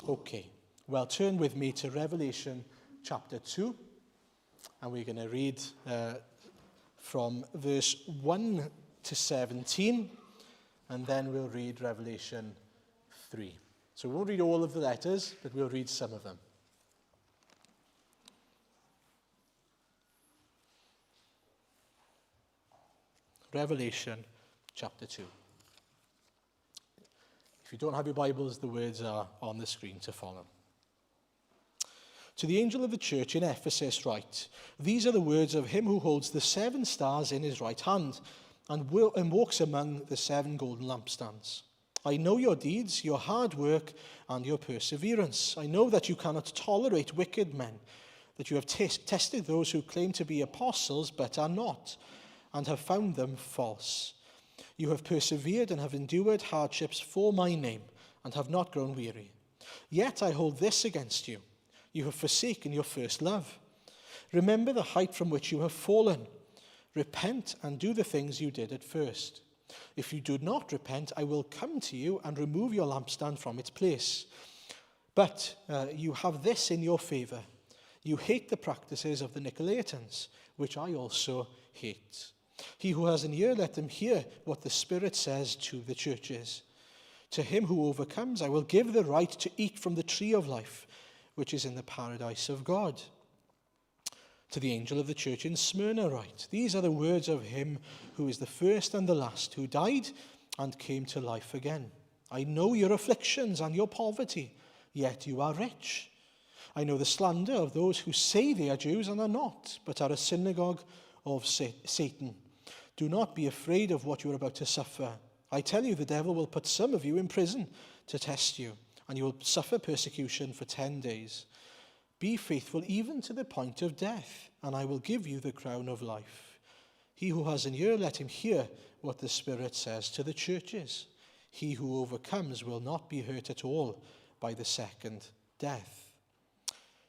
Okay, well, turn with me to Revelation chapter 2, and we're going to read from verse 1 to 17, and then we'll read Revelation 3. So we won't read all of the letters, but we'll read some of them. Revelation chapter 2. If you don't have your Bibles, the words are on the screen to follow. To the angel of the church in Ephesus write, these are the words of him who holds the 7 stars in his right hand and walks among the 7 golden lampstands. I know your deeds, your hard work, and your perseverance. I know that you cannot tolerate wicked men, that you have tested those who claim to be apostles but are not, and have found them false. You have persevered and have endured hardships for my name, and have not grown weary. Yet I hold this against you. You have forsaken your first love. Remember the height from which you have fallen. Repent and do the things you did at first. If you do not repent, I will come to you and remove your lampstand from its place. But you have this in your favor. You hate the practices of the Nicolaitans, which I also hate. He who has an ear, let him hear what the Spirit says to the churches. To him who overcomes, I will give the right to eat from the tree of life, which is in the paradise of God. To the angel of the church in Smyrna write, these are the words of him who is the first and the last, who died and came to life again. I know your afflictions and your poverty, yet you are rich. I know the slander of those who say they are Jews and are not, but are a synagogue of Satan. Do not be afraid of what you are about to suffer. I tell you, the devil will put some of you in prison to test you, and you will suffer persecution for 10 days. Be faithful even to the point of death, and I will give you the crown of life. He who has an ear, let him hear what the Spirit says to the churches. He who overcomes will not be hurt at all by the second death.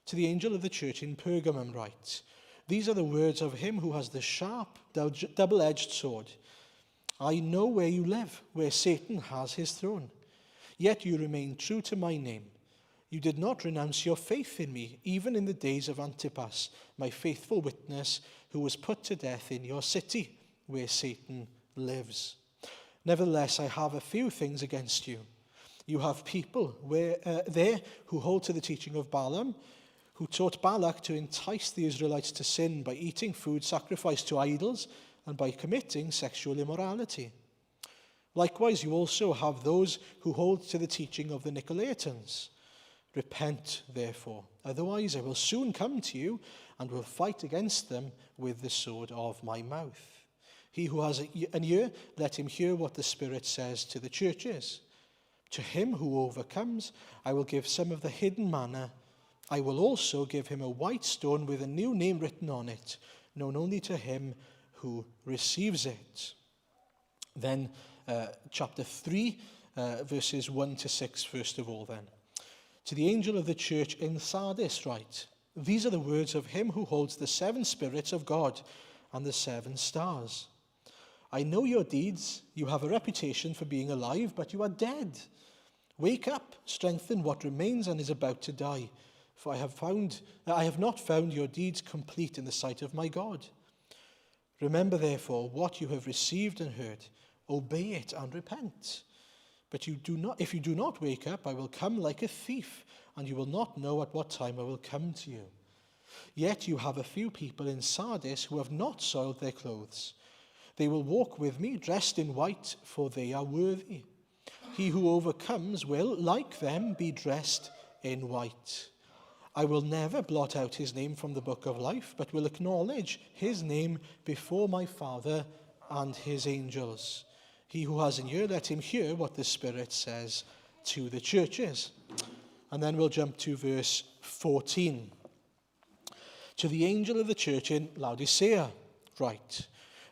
To the angel of the church in Pergamum write, these are the words of him who has the sharp, double-edged sword. I know where you live, where Satan has his throne. Yet you remain true to my name. You did not renounce your faith in me, even in the days of Antipas, my faithful witness, who was put to death in your city, where Satan lives. Nevertheless, I have a few things against you. You have people there who hold to the teaching of Balaam, who taught Balak to entice the Israelites to sin by eating food sacrificed to idols and by committing sexual immorality. Likewise, you also have those who hold to the teaching of the Nicolaitans. Repent, therefore, otherwise I will soon come to you and will fight against them with the sword of my mouth. He who has an ear, let him hear what the Spirit says to the churches. To him who overcomes, I will give some of the hidden manna. I will also give him a white stone with a new name written on it, known only to him who receives it. Then chapter 3, verses 1 to 6, first of all then. To the angel of the church in Sardis write, these are the words of him who holds the 7 spirits of God and the 7 stars. I know your deeds. You have a reputation for being alive, but you are dead. Wake up, strengthen what remains and is about to die. For I have not found your deeds complete in the sight of my God. Remember, therefore, what you have received and heard. Obey it and repent. But if you do not wake up, I will come like a thief, and you will not know at what time I will come to you. Yet you have a few people in Sardis who have not soiled their clothes. They will walk with me dressed in white, for they are worthy. He who overcomes will, like them, be dressed in white. I will never blot out his name from the book of life, but will acknowledge his name before my Father and his angels. He who has an ear, let him hear what the Spirit says to the churches. And then we'll jump to verse 14. To the angel of the church in Laodicea write,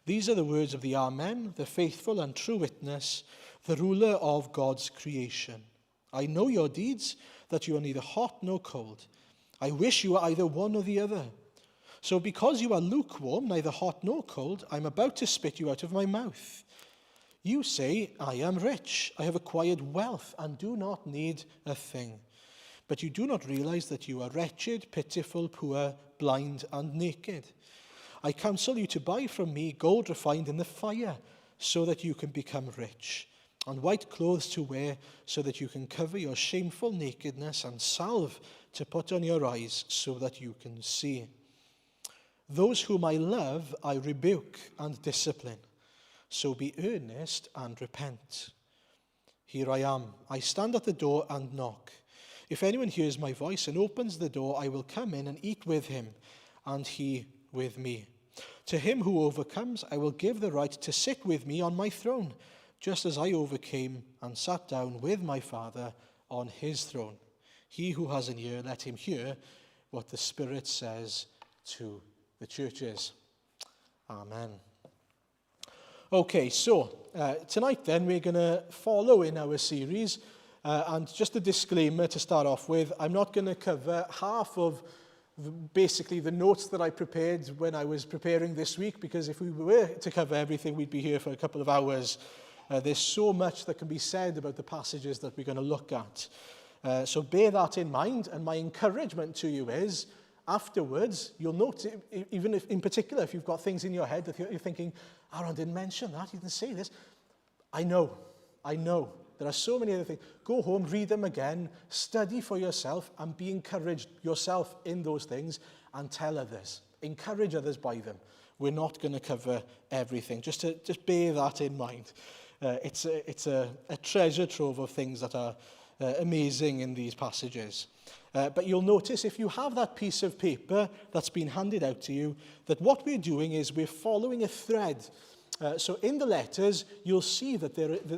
these are the words of the Amen, the faithful and true witness, the ruler of God's creation. I know your deeds, that you are neither hot nor cold. I wish you were either one or the other. So because you are lukewarm, neither hot nor cold, I am about to spit you out of my mouth. You say, I am rich, I have acquired wealth and do not need a thing. But you do not realize that you are wretched, pitiful, poor, blind, and naked. I counsel you to buy from me gold refined in the fire, so that you can become rich, and white clothes to wear, so that you can cover your shameful nakedness, and salve to put on your eyes, so that you can see. Those whom I love, I rebuke and discipline. So be earnest and repent. Here I am. I stand at the door and knock. If anyone hears my voice and opens the door, I will come in and eat with him, and he with me. To him who overcomes, I will give the right to sit with me on my throne, just as I overcame and sat down with my Father on his throne. He who has an ear, let him hear what the Spirit says to the churches. Amen. Okay, so tonight then we're going to follow in our series. And just a disclaimer to start off with, I'm not going to cover half of basically the notes that I prepared when I was preparing this week, because if we were to cover everything, we'd be here for a couple of hours. There's so much that can be said about the passages that we're going to look at. So bear that in mind, and my encouragement to you is, afterwards, you'll note, even if, in particular, if you've got things in your head that you're thinking, Aaron didn't mention that, he didn't say this. I know. There are so many other things. Go home, read them again, study for yourself, and be encouraged yourself in those things, and tell others. Encourage others by them. We're not going to cover everything. Just bear that in mind. It's a treasure trove of things that are amazing in these passages. But you'll notice, if you have that piece of paper that's been handed out to you, that what we're doing is we're following a thread. So in the letters, you'll see that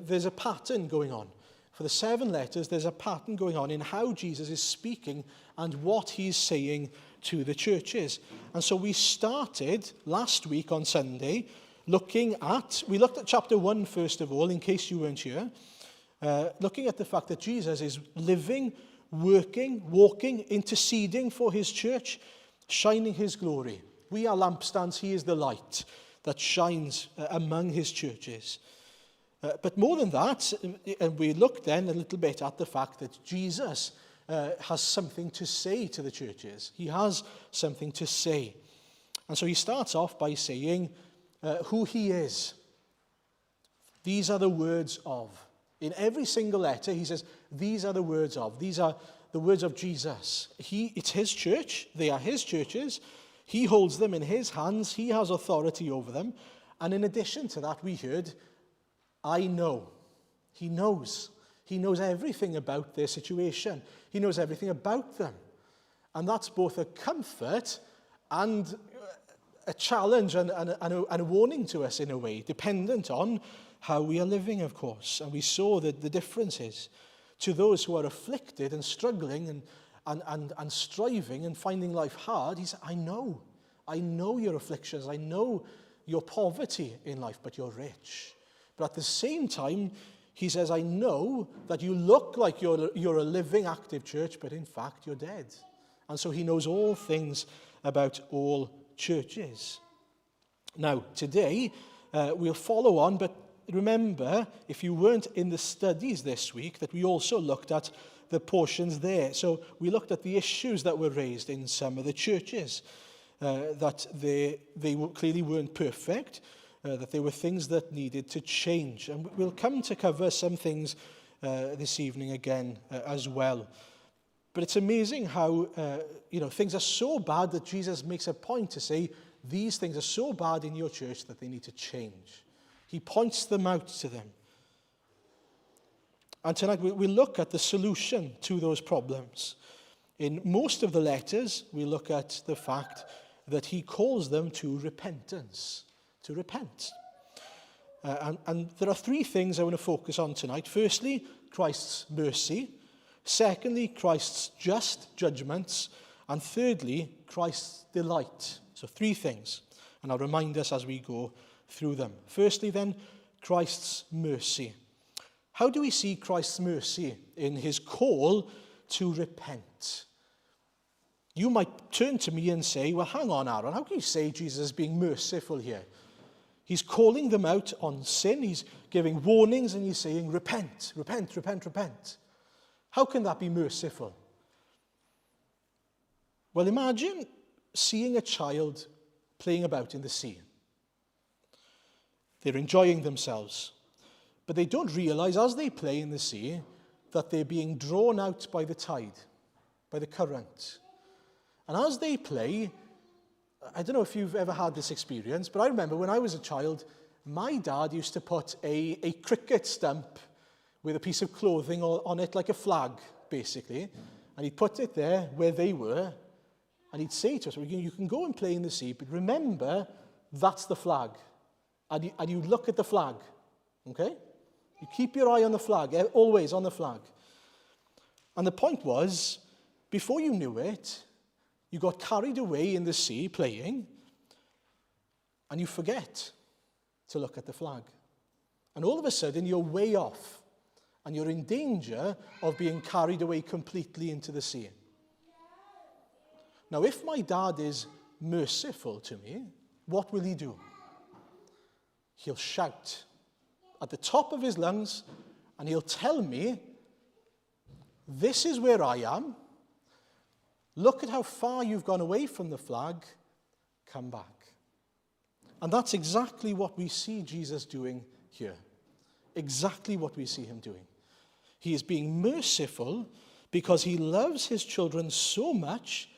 there's a pattern going on. For the 7 letters, there's a pattern going on in how Jesus is speaking and what he's saying to the churches. And so we started last week on Sunday we looked at chapter 1 first of all, in case you weren't here, looking at the fact that Jesus is living, working, walking, interceding for his church, shining his glory. We are lampstands, he is the light that shines among his churches. But more than that, and we looked then a little bit at the fact that Jesus has something to say to the churches. He has something to say. And so he starts off by saying who he is. These are the words of. In every single letter, he says, these are the words of. These are the words of Jesus. It's his church. They are his churches. He holds them in his hands. He has authority over them. And in addition to that, we heard, I know. He knows. He knows everything about their situation. He knows everything about them. And that's both a comfort and a challenge and a warning to us in a way, dependent on how we are living, of course. And we saw that the differences to those who are afflicted and struggling and striving and finding life hard. He said, I know your afflictions. I know your poverty in life, but you're rich. But at the same time, he says, I know that you look like you're a living, active church, but in fact, you're dead. And so he knows all things about all churches. Now, today, we'll follow on, but remember, if you weren't in the studies this week, that we also looked at the portions there. So we looked at the issues that were raised in some of the churches, that they clearly weren't perfect, that there were things that needed to change. And we'll come to cover some things this evening again as well. But it's amazing how, things are so bad that Jesus makes a point to say, these things are so bad in your church that they need to change. He points them out to them. And tonight we look at the solution to those problems. In most of the letters, we look at the fact that he calls them to repentance, to repent. And there are 3 things I want to focus on tonight. Firstly, Christ's mercy. Secondly, Christ's just judgments. And thirdly, Christ's delight. So 3 things. And I'll remind us as we go through them. Firstly then, Christ's mercy. How do we see Christ's mercy in his call to repent? You might turn to me and say, well, hang on, Aaron, how can you say Jesus is being merciful here? He's calling them out on sin, he's giving warnings, and he's saying, repent, repent, repent, repent. How can that be merciful? Well, imagine seeing a child playing about in the sea. They're enjoying themselves, but they don't realize as they play in the sea that they're being drawn out by the tide, by the current. And as they play, I don't know if you've ever had this experience, but I remember when I was a child, my dad used to put a cricket stump with a piece of clothing on it, like a flag, basically. And he'd put it there where they were, and he'd say to us, well, you can go and play in the sea, but remember, that's the flag. And you look at the flag, okay? You keep your eye on the flag, always on the flag. And the point was, before you knew it, you got carried away in the sea playing, and you forget to look at the flag. And all of a sudden, you're way off, and you're in danger of being carried away completely into the sea. Now, if my dad is merciful to me, what will he do? He'll shout at the top of his lungs, and he'll tell me, this is where I am. Look at how far you've gone away from the flag. Come back. And that's exactly what we see Jesus doing here. Exactly what we see him doing. He is being merciful because he loves his children so much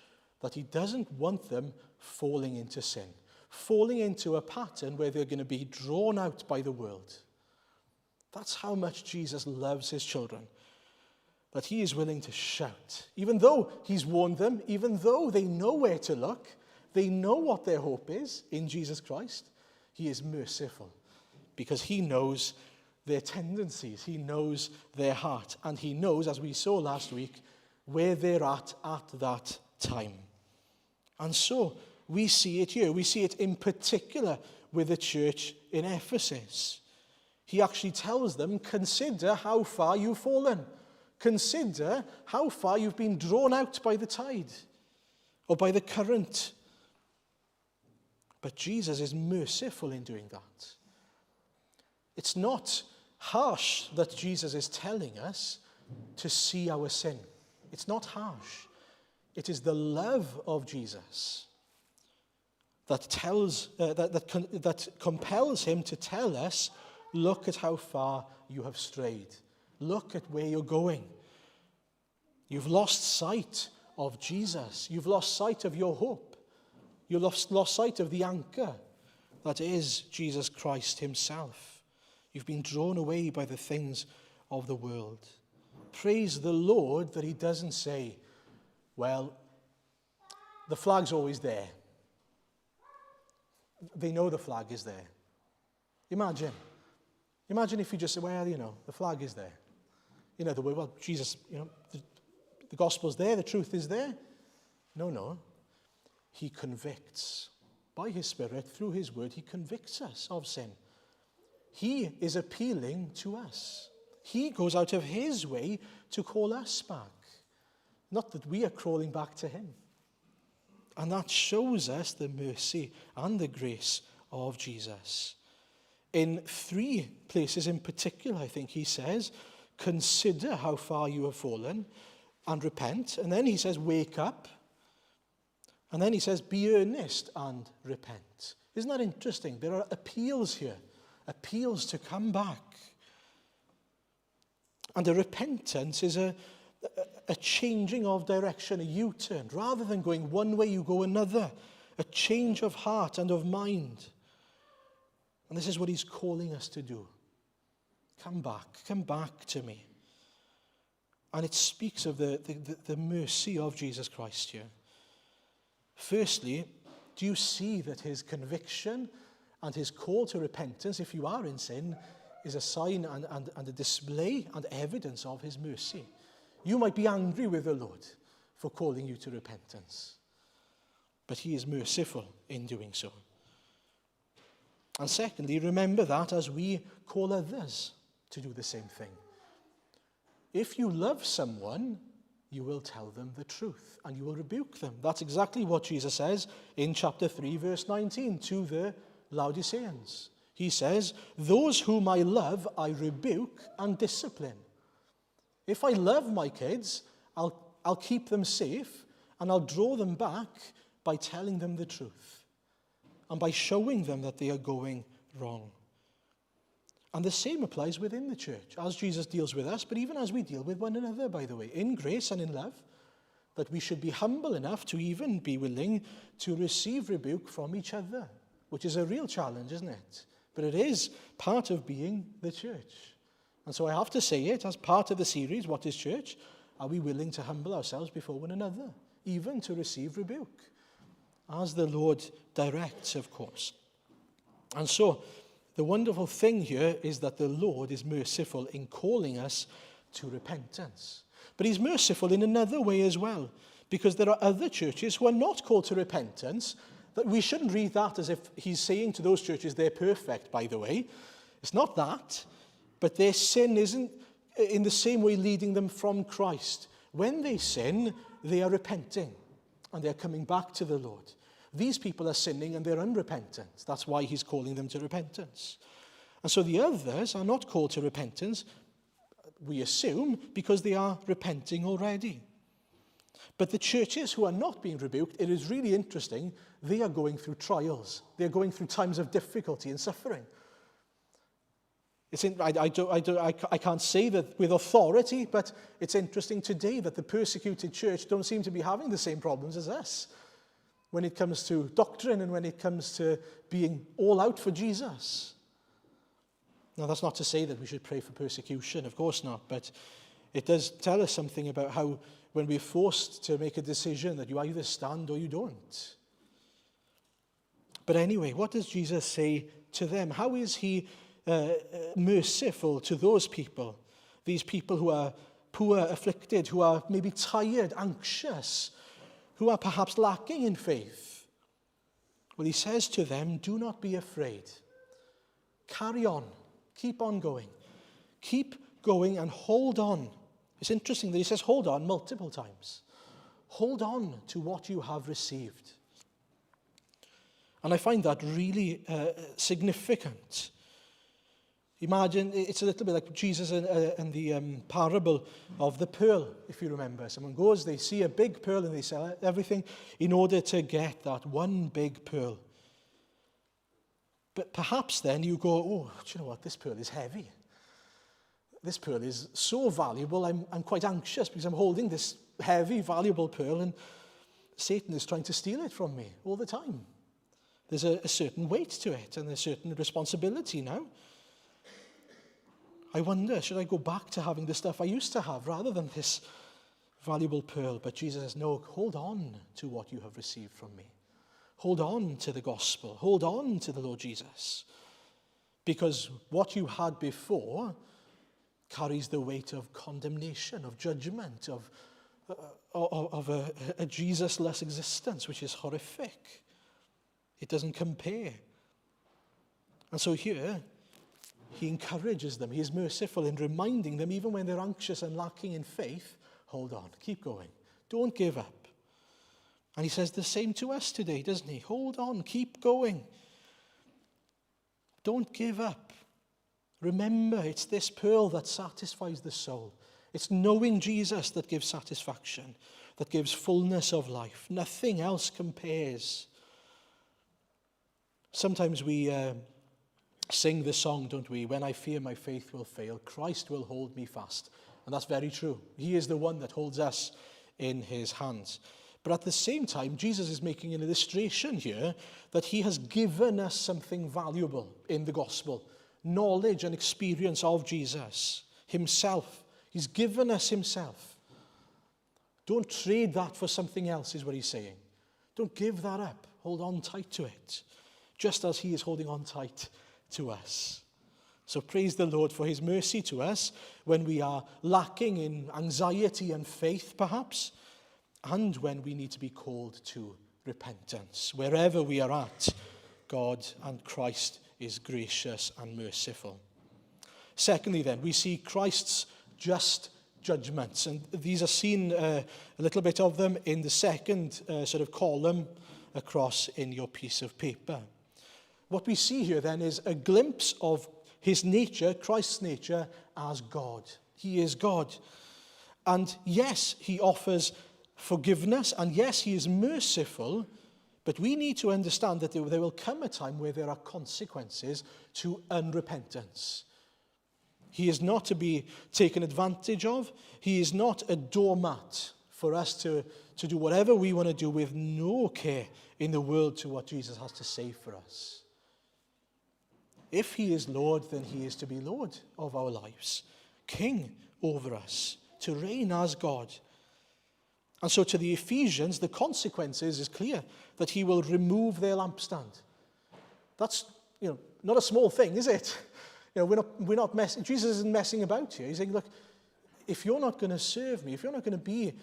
that he doesn't want them falling into sin, falling into a pattern where they're going to be drawn out by the world. That's how much Jesus loves his children, that he is willing to shout. Even though he's warned them, even though they know where to look, they know what their hope is in Jesus Christ, he is merciful because he knows their tendencies, he knows their heart, and he knows, as we saw last week, where they're at that time. And so we see it here. We see it in particular with the church in Ephesus. He actually tells them, consider how far you've fallen. Consider how far you've been drawn out by the tide or by the current. But Jesus is merciful in doing that. It's not harsh that Jesus is telling us to see our sin. It's not harsh. It is the love of Jesus that compels him to tell us, look at how far you have strayed. Look at where you're going. You've lost sight of Jesus. You've lost sight of your hope. You've lost sight of the anchor that is Jesus Christ himself. You've been drawn away by the things of the world. Praise the Lord that he doesn't say, well, the flag's always there. They know the flag is there. Imagine if you just say, well, the flag is there. The way, well, Jesus, the gospel's there, the truth is there. No. He convicts. By his Spirit, through his word, he convicts us of sin. He is appealing to us. He goes out of his way to call us back. Not that we are crawling back to him. And that shows us the mercy and the grace of Jesus. In 3 places in particular, I think he says, consider how far you have fallen and repent. And then he says, wake up. And then he says, be earnest and repent. Isn't that interesting? There are appeals here, appeals to come back. And a repentance is a changing of direction, a U-turn. Rather than going one way, you go another. A change of heart and of mind. And this is what he's calling us to do. Come back to me. And it speaks of the mercy of Jesus Christ here. Firstly, do you see that his conviction and his call to repentance, if you are in sin, is a sign and a display and evidence of his mercy? You might be angry with the Lord for calling you to repentance, but he is merciful in doing so. And secondly, remember that as we call others to do the same thing. If you love someone, you will tell them the truth and you will rebuke them. That's exactly what Jesus says in chapter 3, verse 19 to the Laodiceans. He says, those whom I love, I rebuke and discipline. If I love my kids, I'll keep them safe And I'll draw them back by telling them the truth and by showing them that they are going wrong. And the same applies within the church, as Jesus deals with us, but even as we deal with one another, by the way, in grace and in love, that we should be humble enough to even be willing to receive rebuke from each other, which is a real challenge, isn't it? But it is part of being the church. And so I have to say it as part of the series, What is Church? Are we willing to humble ourselves before one another, even to receive rebuke, as the Lord directs, of course? And so the wonderful thing here is that the Lord is merciful in calling us to repentance. But he's merciful in another way as well, because there are other churches who are not called to repentance. That we shouldn't read that as if he's saying to those churches they're perfect, by the way. It's not that, but their sin isn't in the same way leading them from Christ. When they sin, they are repenting and they're coming back to the Lord. These people are sinning and they're unrepentant. That's why he's calling them to repentance. And so the others are not called to repentance, we assume, because they are repenting already. But the churches who are not being rebuked, it is really interesting, they are going through trials. They're going through times of difficulty and suffering. I can't say that with authority, but it's interesting today that the persecuted church don't seem to be having the same problems as us when it comes to doctrine and when it comes to being all out for Jesus. Now, that's not to say that we should pray for persecution, of course not, but it does tell us something about how when we're forced to make a decision that you either stand or you don't. But anyway, what does Jesus say to them? How is he merciful to those people, these people who are poor, afflicted, who are maybe tired, anxious, who are perhaps lacking in faith? Well, he says to them, do not be afraid. Carry on. Keep on going. Keep going and hold on. It's interesting that he says hold on multiple times. Hold on to what you have received. And I find that really significant. Imagine, it's a little bit like Jesus and the parable of the pearl, if you remember. Someone goes, they see a big pearl and they sell everything in order to get that one big pearl. But perhaps then you go, oh, do you know what, this pearl is heavy. This pearl is so valuable, I'm quite anxious because I'm holding this heavy, valuable pearl and Satan is trying to steal it from me all the time. There's a certain weight to it and a certain responsibility now. I wonder, should I go back to having the stuff I used to have rather than this valuable pearl? But Jesus says, no, hold on to what you have received from me. Hold on to the gospel. Hold on to the Lord Jesus. Because what you had before carries the weight of condemnation, of judgment, of a Jesus-less existence, which is horrific. It doesn't compare. And so here, he encourages them. He is merciful in reminding them, even when they're anxious and lacking in faith, hold on, keep going. Don't give up. And he says the same to us today, doesn't he? Hold on, keep going. Don't give up. Remember, it's this pearl that satisfies the soul. It's knowing Jesus that gives satisfaction, that gives fullness of life. Nothing else compares. Sometimes we sing the song, don't we? When I fear my faith will fail, Christ will hold me fast. And that's very true. He is the one that holds us in his hands. But at the same time, Jesus is making an illustration here that he has given us something valuable in the gospel. Knowledge and experience of Jesus himself. He's given us himself. Don't trade that for something else, is what he's saying. Don't give that up. Hold on tight to it, just as he is holding on tight to us. So praise the Lord for his mercy to us when we are lacking in anxiety and faith, perhaps, and when we need to be called to repentance. Wherever we are at, God and Christ is gracious and merciful. Secondly, then, we see Christ's just judgments, and these are seen a little bit of them in the second sort of column across in your piece of paper. What we see here then is a glimpse of his nature, Christ's nature, as God. He is God. And yes, he offers forgiveness, and yes, he is merciful, but we need to understand that there will come a time where there are consequences to unrepentance. He is not to be taken advantage of. He is not a doormat for us to do whatever we want to do with no care in the world to what Jesus has to say for us. If he is Lord, then he is to be Lord of our lives, King over us, to reign as God. And so to the Ephesians, the consequences is clear, that he will remove their lampstand. That's, not a small thing, is it? We're not messing. Jesus isn't messing about here. He's saying, look, if you're not going to serve me, if you're not going to be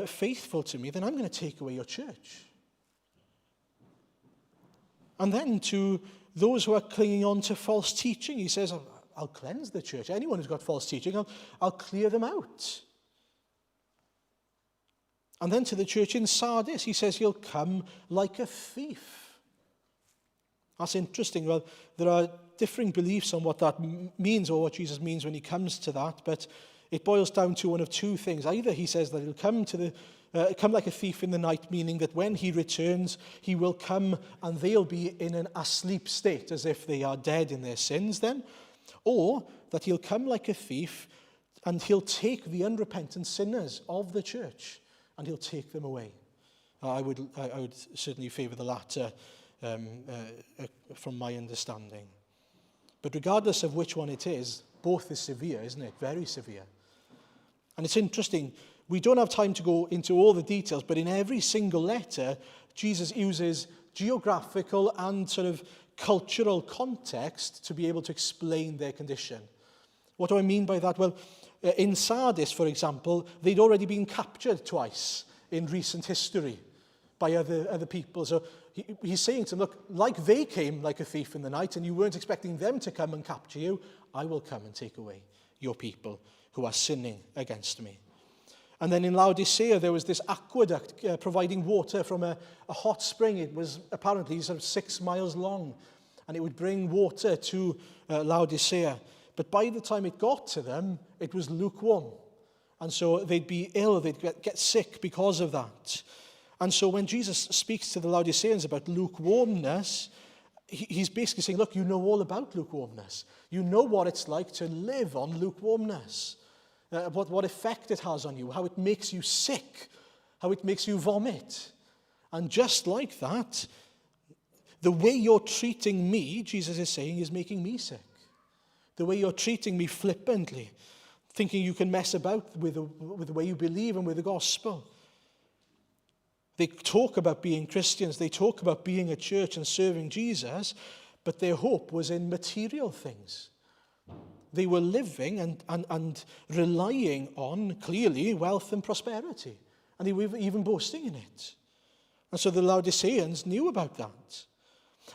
faithful to me, then I'm going to take away your church. And then to those who are clinging on to false teaching, he says, I'll cleanse the church. Anyone who's got false teaching, I'll clear them out. And then to the church in Sardis, he says he'll come like a thief. That's interesting. Well, there are differing beliefs on what that means, or what Jesus means when he comes to that, but it boils down to one of two things. Either he says that he'll come like a thief in the night, meaning that when he returns, he will come and they'll be in an asleep state, as if they are dead in their sins then, or that he'll come like a thief and he'll take the unrepentant sinners of the church and he'll take them away. I would certainly favour the latter from my understanding. But regardless of which one it is, both is severe, isn't it? Very severe. And it's interesting, we don't have time to go into all the details, but in every single letter, Jesus uses geographical and sort of cultural context to be able to explain their condition. What do I mean by that? Well, in Sardis, for example, they'd already been captured twice in recent history by other people. So he's saying to them, look, like they came like a thief in the night and you weren't expecting them to come and capture you, I will come and take away your people who are sinning against me. And then in Laodicea, there was this aqueduct providing water from a hot spring. It was apparently sort of 6 miles long, and it would bring water to Laodicea. But by the time it got to them, it was lukewarm. And so they'd be ill, they'd get sick because of that. And so when Jesus speaks to the Laodiceans about lukewarmness, he's basically saying, look, you know all about lukewarmness. You know what it's like to live on lukewarmness. What effect it has on you, how it makes you sick, how it makes you vomit. And just like that, the way you're treating me, Jesus is saying, is making me sick. The way you're treating me flippantly, thinking you can mess about with the way you believe and with the gospel. They talk about being Christians, they talk about being a church and serving Jesus, but their hope was in material things. They were living and relying on, clearly, wealth and prosperity. And they were even boasting in it. And so the Laodiceans knew about that.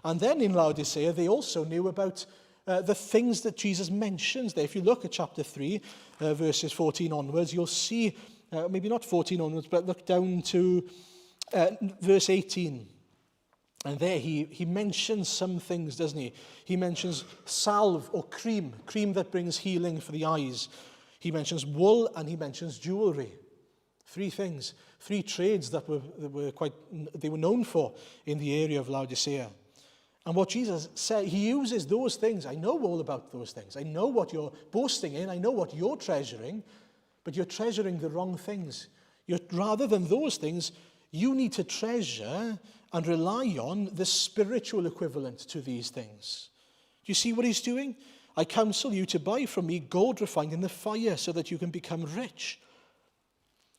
And then in Laodicea, they also knew about the things that Jesus mentions there. If you look at chapter 3, verses 14 onwards, you'll see, maybe not 14 onwards, but look down to verse 18. And there he mentions some things, doesn't he? He mentions salve or cream that brings healing for the eyes. He mentions wool and he mentions jewelry. 3 things, 3 trades that they were known for in the area of Laodicea. And what Jesus said, he uses those things. I know all about those things. I know what you're boasting in. I know what you're treasuring, but you're treasuring the wrong things. Rather than those things, you need to treasure and rely on the spiritual equivalent to these things. Do you see what he's doing? I counsel you to buy from me gold refined in the fire so that you can become rich.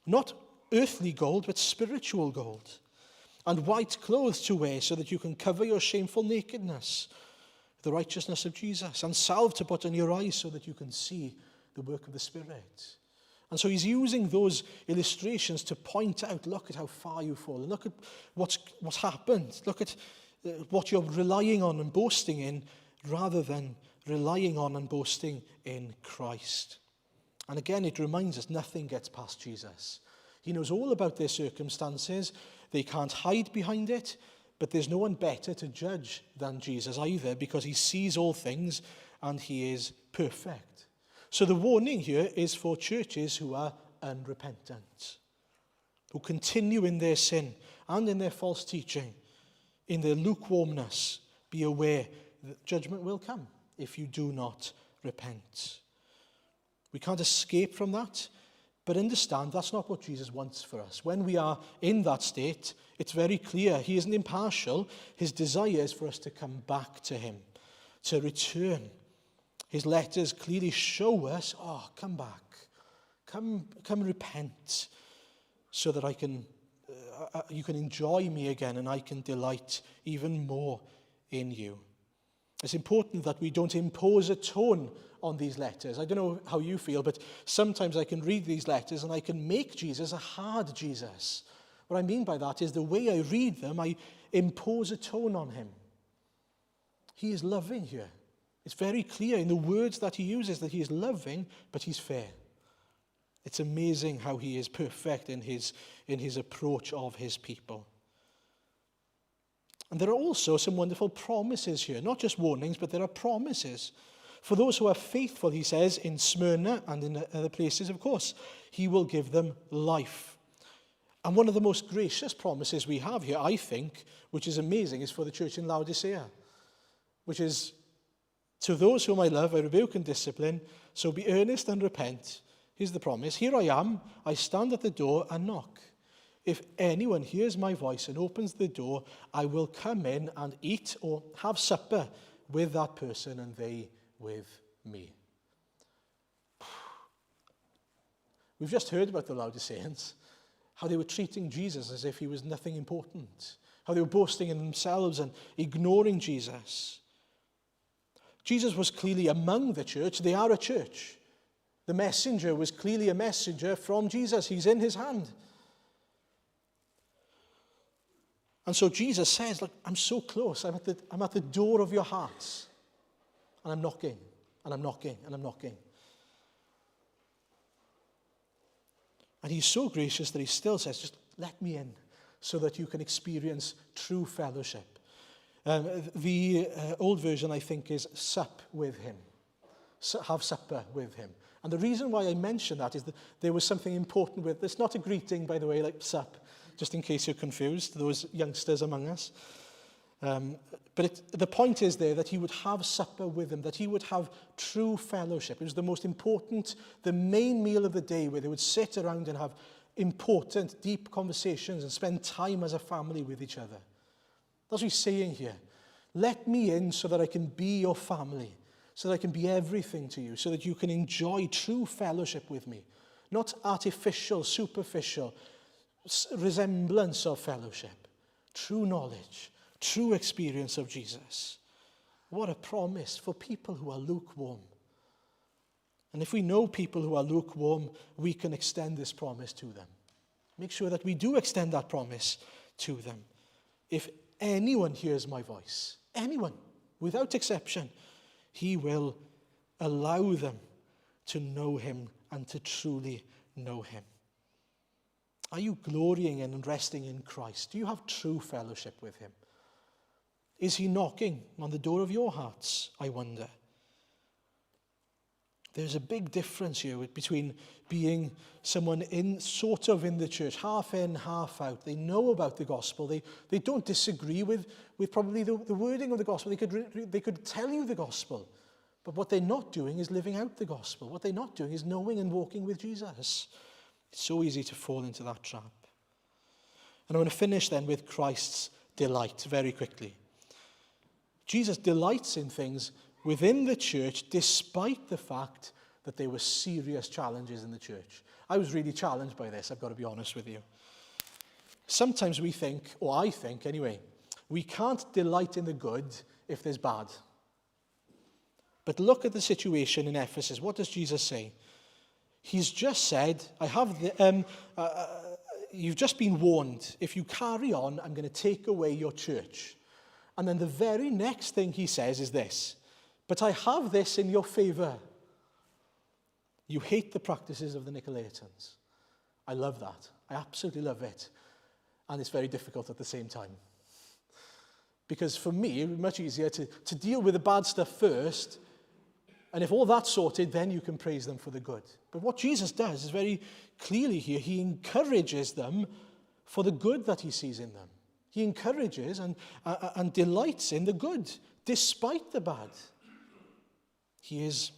Not earthly gold, but spiritual gold. And white clothes to wear so that you can cover your shameful nakedness, the righteousness of Jesus. And salve to put on your eyes so that you can see the work of the Spirit. And so he's using those illustrations to point out, look at how far you've fallen. Look at what's happened. Look at what you're relying on and boasting in, rather than relying on and boasting in Christ. And again, it reminds us nothing gets past Jesus. He knows all about their circumstances. They can't hide behind it, but there's no one better to judge than Jesus either, because he sees all things and he is perfect. So the warning here is for churches who are unrepentant. who continue in their sin and in their false teaching, in their lukewarmness, be aware that judgment will come if you do not repent. We can't escape from that, but understand that's not what Jesus wants for us. When we are in that state, it's very clear he isn't impartial. His desire is for us to come back to him, to return. His letters clearly show us, come back. Come repent so that you can enjoy me again and I can delight even more in you. It's important that we don't impose a tone on these letters. I don't know how you feel, but sometimes I can read these letters and I can make Jesus a hard Jesus. What I mean by that is the way I read them, I impose a tone on him. He is loving here. It's very clear in the words that he uses that he is loving, but he's fair. It's amazing how he is perfect in his approach of his people. And there are also some wonderful promises here, not just warnings, but there are promises. For those who are faithful, he says, in Smyrna and in other places, of course, he will give them life. And one of the most gracious promises we have here, I think, which is amazing, is for the church in Laodicea, which is, to those whom I love, I rebuke and discipline, so be earnest and repent. Here's the promise. Here I am, I stand at the door and knock. If anyone hears my voice and opens the door, I will come in and eat or have supper with that person and they with me. We've just heard about the Laodiceans, how they were treating Jesus as if he was nothing important, how they were boasting in themselves and ignoring Jesus. Jesus was clearly among the church. They are a church. The messenger was clearly a messenger from Jesus. He's in his hand. And so Jesus says, look, I'm so close. I'm at the door of your hearts. And I'm knocking, and I'm knocking, and I'm knocking. And he's so gracious that he still says, just let me in so that you can experience true fellowship. The old version, I think, is sup with him. Have supper with him. And the reason why I mention that is that there was something important with, it's not a greeting, by the way, like sup, just in case you're confused, those youngsters among us. But the point is there that he would have supper with them, that he would have true fellowship. It was the most important, the main meal of the day where they would sit around and have important, deep conversations and spend time as a family with each other. That's what he's saying here. Let me in so that I can be your family, so that I can be everything to you, so that you can enjoy true fellowship with me. Not artificial, superficial resemblance of fellowship. True knowledge, true experience of Jesus. What a promise for people who are lukewarm. And if we know people who are lukewarm, we can extend this promise to them. Make sure that we do extend that promise to them. If anyone hears my voice, anyone, without exception, he will allow them to know him and to truly know him. Are you glorying in and resting in Christ? Do you have true fellowship with him? Is he knocking on the door of your hearts, I wonder? There's a big difference here between being someone sort of in the church, half in, half out. They know about the gospel. They don't disagree with probably the wording of the gospel. They could tell you the gospel. But what they're not doing is living out the gospel. What they're not doing is knowing and walking with Jesus. It's so easy to fall into that trap. And I want to finish then with Christ's delight very quickly. Jesus delights in things within the church despite the fact that there were serious challenges in the church. I was really challenged by this, I've got to be honest with you. Sometimes we think, or I think anyway, we can't delight in the good if there's bad. But look at the situation in Ephesus. What does Jesus say? He's just said, you've just been warned. If you carry on, I'm going to take away your church. And then the very next thing he says is this, but I have this in your favor. You hate the practices of the Nicolaitans. I love that. I absolutely love it. And it's very difficult at the same time. Because for me, it was much easier to deal with the bad stuff first And if all that's sorted, then you can praise them for the good. But what Jesus does is very clearly here, he encourages them for the good that he sees in them. He encourages and delights in the good, despite the bad. He is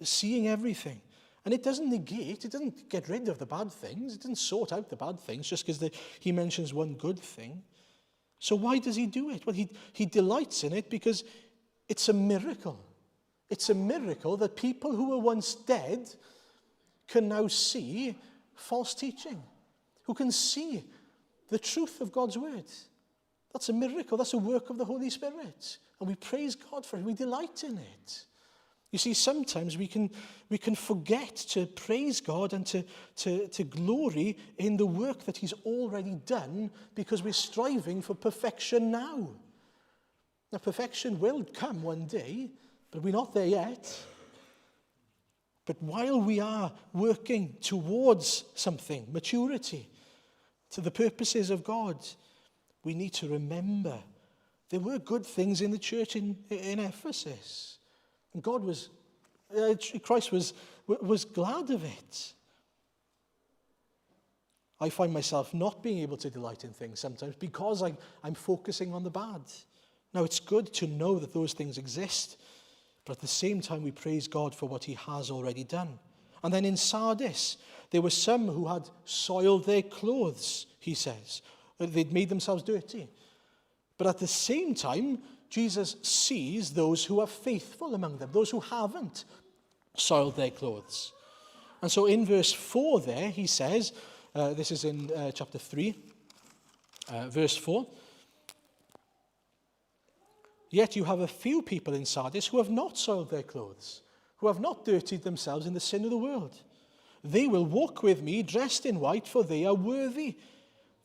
seeing everything. And it doesn't get rid of the bad things. It doesn't sort out the bad things just because he mentions one good thing. So why does he do it? Well, he delights in it because it's a miracle. It's a miracle that people who were once dead can now see false teaching, who can see the truth of God's word. That's a miracle. That's a work of the Holy Spirit. And we praise God for it. We delight in it. You see, sometimes we can forget to praise God and to glory in the work that he's already done because we're striving for perfection now. Now, perfection will come one day, but we're not there yet. But while we are working towards something, maturity, to the purposes of God, we need to remember there were good things in the church in Ephesus. And Christ was glad of it. I find myself not being able to delight in things sometimes because I'm focusing on the bad. Now, it's good to know that those things exist, but at the same time, we praise God for what he has already done. And then in Sardis, there were some who had soiled their clothes, he says. They'd made themselves dirty. But at the same time, Jesus sees those who are faithful among them, those who haven't soiled their clothes. And so in verse 4 there, he says, this is in chapter 3, verse 4, "Yet you have a few people in Sardis who have not soiled their clothes, who have not dirtied themselves in the sin of the world. They will walk with me dressed in white, for they are worthy.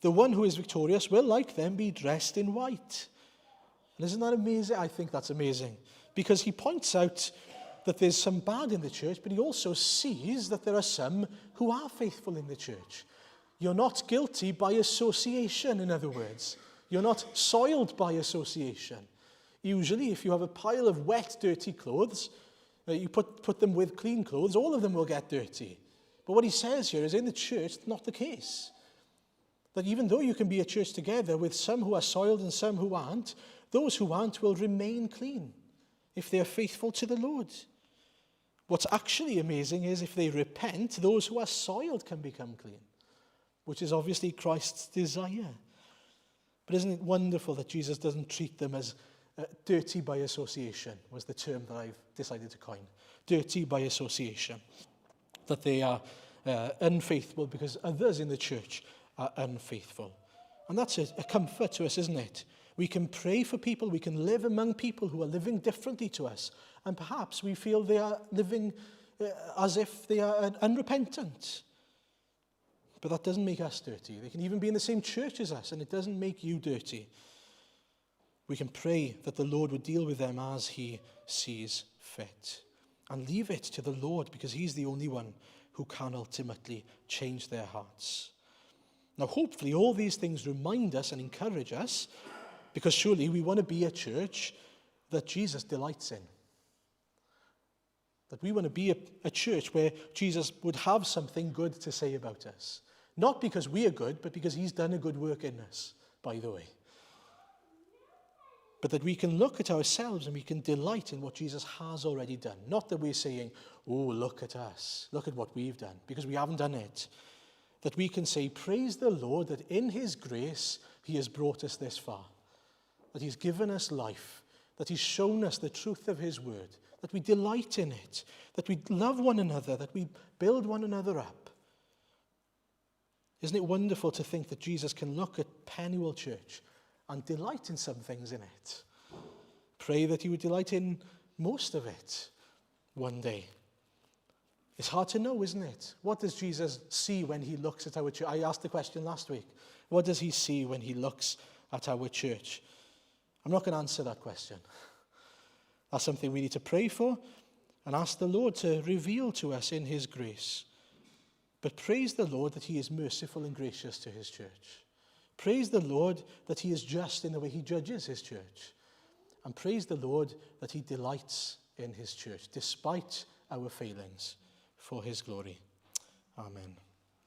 The one who is victorious will, like them, be dressed in white." And isn't that amazing? I think that's amazing. Because he points out that there's some bad in the church, but he also sees that there are some who are faithful in the church. You're not guilty by association, in other words. You're not soiled by association. Usually, if you have a pile of wet, dirty clothes, you put them with clean clothes, all of them will get dirty. But what he says here is in the church, it's not the case. That even though you can be a church together with some who are soiled and some who aren't, those who aren't will remain clean if they are faithful to the Lord. What's actually amazing is if they repent, those who are soiled can become clean, which is obviously Christ's desire. But isn't it wonderful that Jesus doesn't treat them as dirty by association, was the term that I've decided to coin. Dirty by association. That they are unfaithful because others in the church are unfaithful. And that's a comfort to us, isn't it? We can pray for people, we can live among people who are living differently to us, and perhaps we feel they are living as if they are unrepentant. But that doesn't make us dirty. They can even be in the same church as us, and it doesn't make you dirty. We can pray that the Lord would deal with them as he sees fit. And leave it to the Lord, because he's the only one who can ultimately change their hearts. Now, hopefully, all these things remind us and encourage us, because surely we want to be a church that Jesus delights in. That we want to be a church where Jesus would have something good to say about us. Not because we are good, but because he's done a good work in us, by the way. But that we can look at ourselves and we can delight in what Jesus has already done. Not that we're saying, oh, look at us, look at what we've done, because we haven't done it. That we can say, praise the Lord that in his grace he has brought us this far. That he's given us life, that he's shown us the truth of his word, that we delight in it, that we love one another, that we build one another up. Isn't it wonderful to think that Jesus can look at Pennywell Church and delight in some things in it? Pray that he would delight in most of it one day. It's hard to know, isn't it? What does Jesus see when he looks at our church? I asked the question last week. What does he see when he looks at our church? I'm not going to answer that question. That's something we need to pray for and ask the Lord to reveal to us in his grace. But praise the Lord that he is merciful and gracious to his church. Praise the Lord that he is just in the way he judges his church. And praise the Lord that he delights in his church, despite our failings, for his glory. Amen.